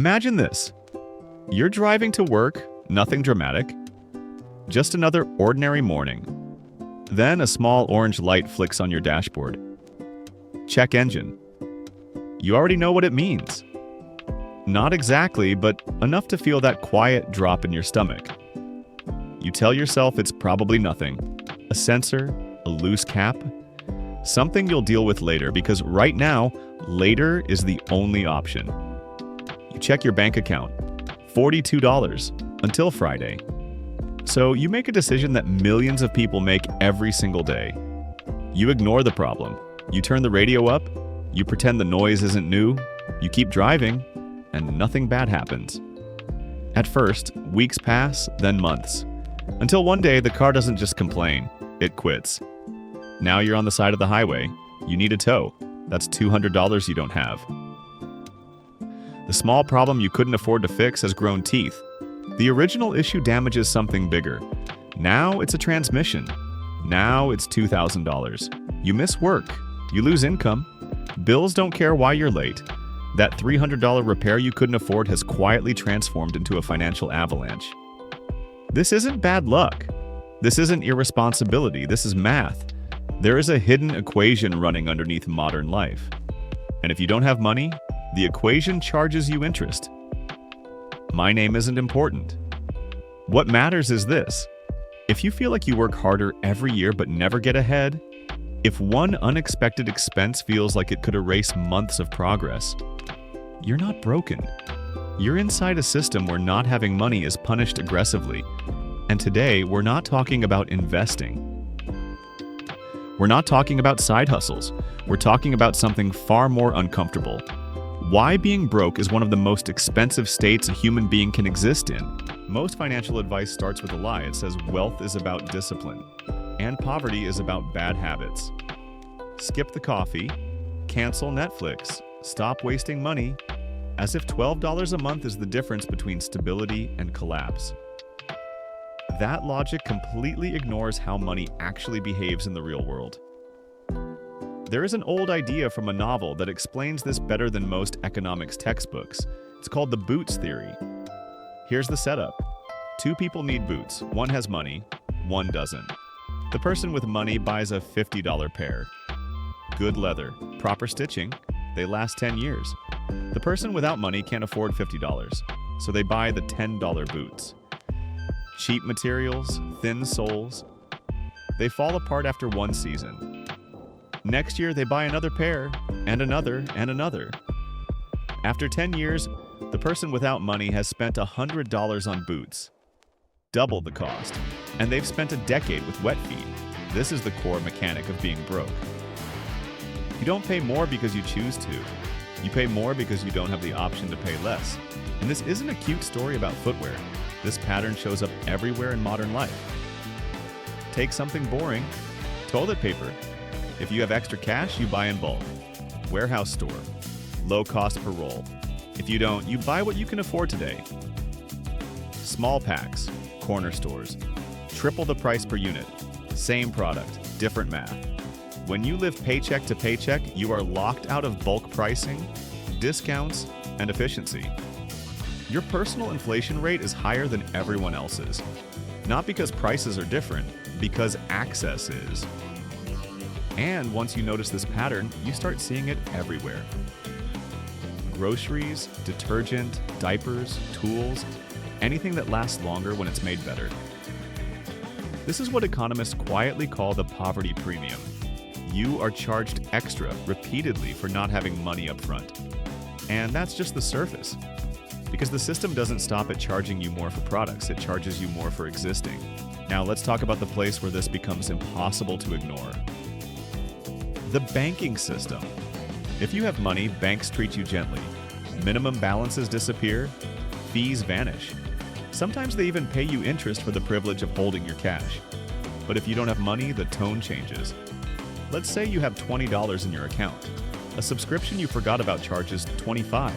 Imagine this. You're driving to work, nothing dramatic, just another ordinary morning. Then a small orange light flicks on your dashboard. Check engine. You already know what it means. Not exactly, but enough to feel that quiet drop in your stomach. You tell yourself it's probably nothing. A sensor, a loose cap, something you'll deal with later, because right now, later is the only option. You check your bank account. $42 until Friday. So you make a decision that millions of people make every single day. You ignore the problem. You turn the radio up. You pretend the noise isn't new. You keep driving, and nothing bad happens. At first, weeks pass, then months. Until one day, the car doesn't just complain, it quits. Now you're on the side of the highway. You need a tow. That's $200 you don't have. The small problem you couldn't afford to fix has grown teeth. The original issue damages something bigger. Now it's a transmission. Now it's $2,000. You miss work. You lose income. Bills don't care why you're late. That $300 repair you couldn't afford has quietly transformed into a financial avalanche. This isn't bad luck. This isn't irresponsibility. This is math. There is a hidden equation running underneath modern life. And if you don't have money, the equation charges you interest. My name isn't important. What matters is this. If you feel like you work harder every year but never get ahead, if one unexpected expense feels like it could erase months of progress, you're not broken. You're inside a system where not having money is punished aggressively. And today, we're not talking about investing. We're not talking about side hustles. We're talking about something far more uncomfortable. Why being broke is one of the most expensive states a human being can exist in. Most financial advice starts with a lie. It says wealth is about discipline, and poverty is about bad habits. Skip the coffee, cancel Netflix, stop wasting money, as if $12 a month is the difference between stability and collapse. That logic completely ignores how money actually behaves in the real world. There is an old idea from a novel that explains this better than most economics textbooks. It's called the boots theory. Here's the setup. Two people need boots. One has money, one doesn't. The person with money buys a $50 pair. Good leather, proper stitching, they last 10 years. The person without money can't afford $50, so they buy the $10 boots. Cheap materials, thin soles. They fall apart after one season. Next year, they buy another pair, and another, and another. After 10 years, the person without money has spent $100 on boots, double the cost, and they've spent a decade with wet feet. This is the core mechanic of being broke. You don't pay more because you choose to. You pay more because you don't have the option to pay less. And this isn't a cute story about footwear. This pattern shows up everywhere in modern life. Take something boring, toilet paper. If you have extra cash, you buy in bulk. Warehouse store, low cost per roll. If you don't, you buy what you can afford today. Small packs, corner stores. Triple the price per unit. Same product, different math. When you live paycheck to paycheck, you are locked out of bulk pricing, discounts, and efficiency. Your personal inflation rate is higher than everyone else's. Not because prices are different, because access is. And once you notice this pattern, you start seeing it everywhere. Groceries, detergent, diapers, tools, anything that lasts longer when it's made better. This is what economists quietly call the poverty premium. You are charged extra repeatedly for not having money up front. And that's just the surface. Because the system doesn't stop at charging you more for products, it charges you more for existing. Now let's talk about the place where this becomes impossible to ignore. The banking system. If you have money, banks treat you gently. Minimum balances disappear, fees vanish. Sometimes they even pay you interest for the privilege of holding your cash. But if you don't have money, the tone changes. Let's say you have $20 in your account. A subscription you forgot about charges $25.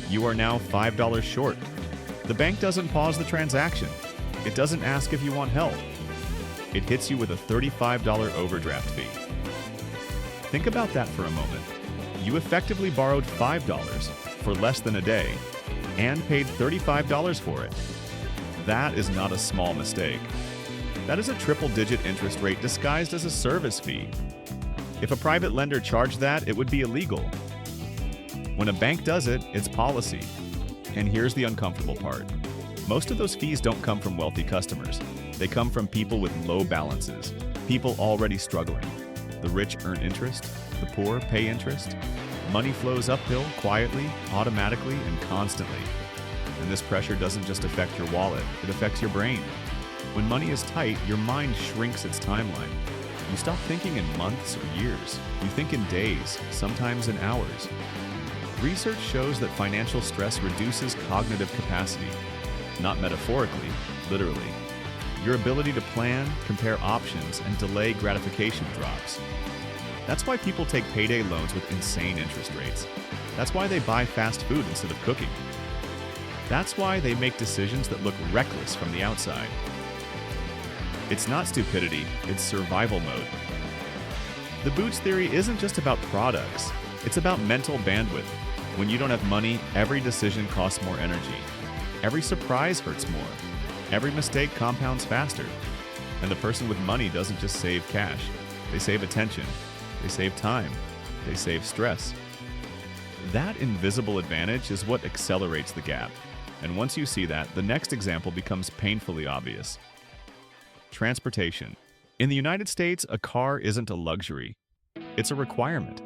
You are now $5 short. The bank doesn't pause the transaction. It doesn't ask if you want help. It hits you with a $35 overdraft fee. Think about that for a moment. You effectively borrowed $5 for less than a day, and paid $35 for it. That is not a small mistake. That is a triple-digit interest rate disguised as a service fee. If a private lender charged that, it would be illegal. When a bank does it, it's policy. And here's the uncomfortable part. Most of those fees don't come from wealthy customers. They come from people with low balances, people already struggling. The rich earn interest, the poor pay interest. Money flows uphill quietly, automatically, and constantly. And this pressure doesn't just affect your wallet, it affects your brain. When money is tight, your mind shrinks its timeline. You stop thinking in months or years. You think in days, sometimes in hours. Research shows that financial stress reduces cognitive capacity. Not metaphorically, literally. Your ability to plan, compare options, and delay gratification drops. That's why people take payday loans with insane interest rates. That's why they buy fast food instead of cooking. That's why they make decisions that look reckless from the outside. It's not stupidity, it's survival mode. The Boots theory isn't just about products, it's about mental bandwidth. When you don't have money, every decision costs more energy. Every surprise hurts more. Every mistake compounds faster. And the person with money doesn't just save cash, they save attention, they save time, they save stress. That invisible advantage is what accelerates the gap. And once you see that, the next example becomes painfully obvious. Transportation. In the United States, a car isn't a luxury. It's a requirement.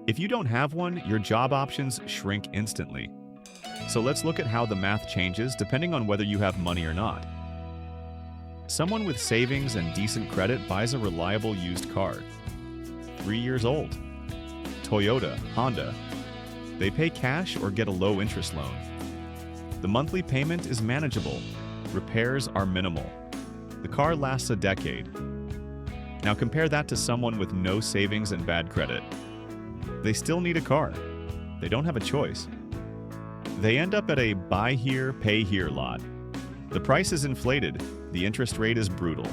If you don't have one, your job options shrink instantly. So let's look at how the math changes depending on whether you have money or not. Someone with savings and decent credit buys a reliable used car. 3 years old. Toyota, Honda. They pay cash or get a low-interest loan. The monthly payment is manageable. Repairs are minimal. The car lasts a decade. Now compare that to someone with no savings and bad credit. They still need a car. They don't have a choice. They end up at a buy here, pay here lot. The price is inflated. The interest rate is brutal.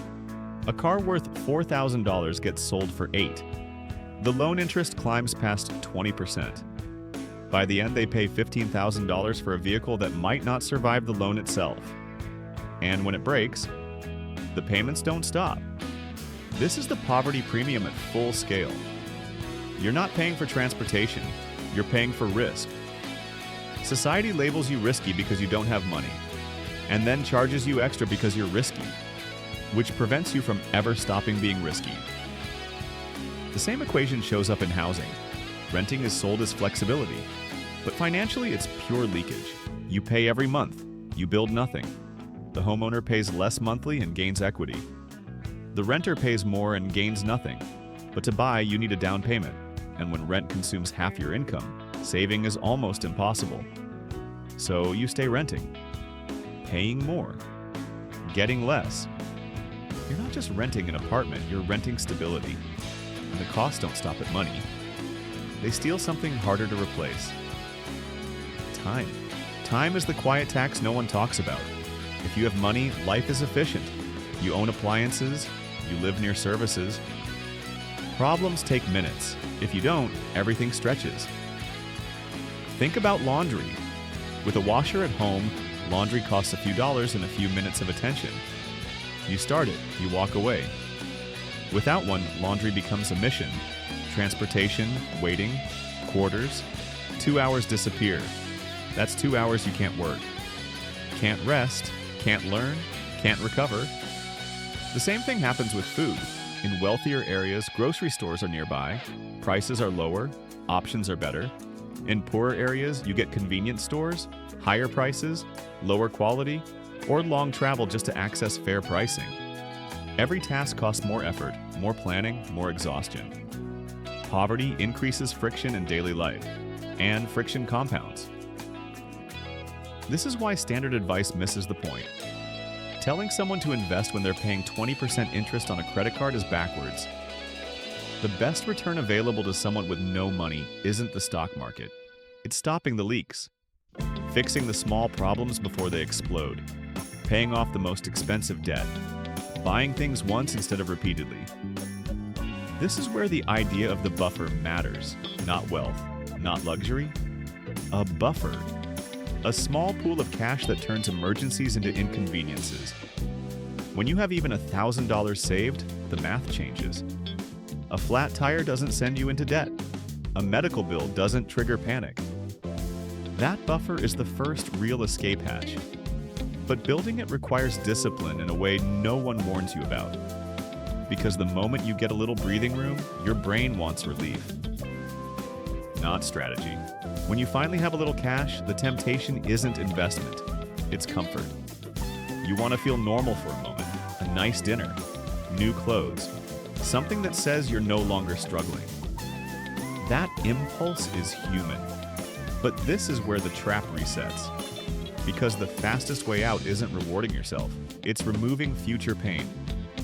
A car worth $4,000 gets sold for $8,000. The loan interest climbs past 20%. By the end, they pay $15,000 for a vehicle that might not survive the loan itself. And when it breaks, the payments don't stop. This is the poverty premium at full scale. You're not paying for transportation, you're paying for risk. Society labels you risky because you don't have money, and then charges you extra because you're risky, which prevents you from ever stopping being risky. The same equation shows up in housing. Renting is sold as flexibility, but financially it's pure leakage. You pay every month, you build nothing. The homeowner pays less monthly and gains equity. The renter pays more and gains nothing. But to buy, you need a down payment, and when rent consumes half your income, saving is almost impossible. So you stay renting, paying more, getting less. You're not just renting an apartment, you're renting stability. And the costs don't stop at money. They steal something harder to replace. Time. Time is the quiet tax no one talks about. If you have money, life is efficient. You own appliances, you live near services. Problems take minutes. If you don't, everything stretches. Think about laundry. With a washer at home, laundry costs a few dollars and a few minutes of attention. You start it, you walk away. Without one, laundry becomes a mission. Transportation, waiting, quarters. 2 hours disappear. That's 2 hours you can't work. Can't rest, can't learn, can't recover. The same thing happens with food. In wealthier areas, grocery stores are nearby, prices are lower, options are better. In poorer areas, you get convenience stores, higher prices, lower quality, or long travel just to access fair pricing. Every task costs more effort, more planning, more exhaustion. Poverty increases friction in daily life, and friction compounds. This is why standard advice misses the point. Telling someone to invest when they're paying 20% interest on a credit card is backwards. The best return available to someone with no money isn't the stock market. It's stopping the leaks, fixing the small problems before they explode, paying off the most expensive debt, buying things once instead of repeatedly. This is where the idea of the buffer matters, not wealth, not luxury. A buffer. A small pool of cash that turns emergencies into inconveniences. When you have even $1,000 saved, the math changes. A flat tire doesn't send you into debt. A medical bill doesn't trigger panic. That buffer is the first real escape hatch. But building it requires discipline in a way no one warns you about. Because the moment you get a little breathing room, your brain wants relief, not strategy. When you finally have a little cash, the temptation isn't investment, it's comfort. You want to feel normal for a moment, a nice dinner, new clothes, something that says you're no longer struggling. That impulse is human. But this is where the trap resets. Because the fastest way out isn't rewarding yourself, it's removing future pain,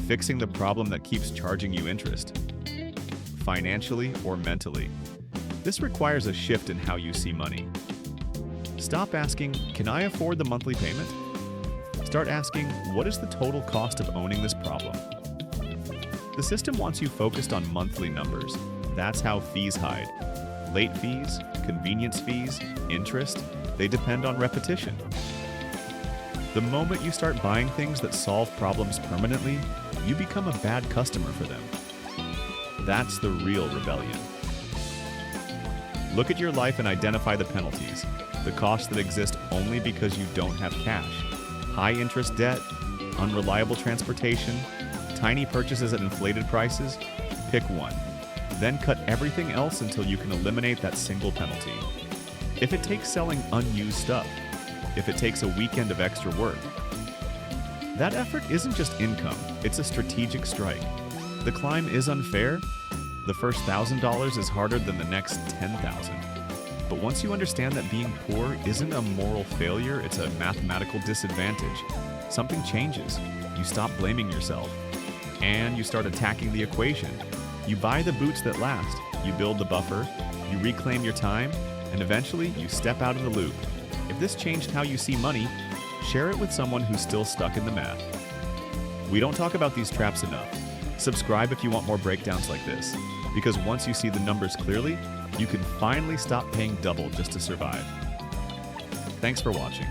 fixing the problem that keeps charging you interest, financially or mentally. This requires a shift in how you see money. Stop asking, can I afford the monthly payment? Start asking, what is the total cost of owning this problem? The system wants you focused on monthly numbers. That's how fees hide. Late fees, convenience fees, interest, they depend on repetition. The moment you start buying things that solve problems permanently, you become a bad customer for them. That's the real rebellion. Look at your life and identify the penalties, the costs that exist only because you don't have cash. High interest debt, unreliable transportation, tiny purchases at inflated prices. Pick one. Then cut everything else until you can eliminate that single penalty. If it takes selling unused stuff, if it takes a weekend of extra work, that effort isn't just income, it's a strategic strike. The climb is unfair. The first $1,000 is harder than the next $10,000. But once you understand that being poor isn't a moral failure, it's a mathematical disadvantage, something changes. You stop blaming yourself. And you start attacking the equation. You buy the boots that last, you build the buffer, you reclaim your time, and eventually you step out of the loop. If this changed how you see money, share it with someone who's still stuck in the math. We don't talk about these traps enough. Subscribe if you want more breakdowns like this, because once you see the numbers clearly, you can finally stop paying double just to survive. Thanks for watching.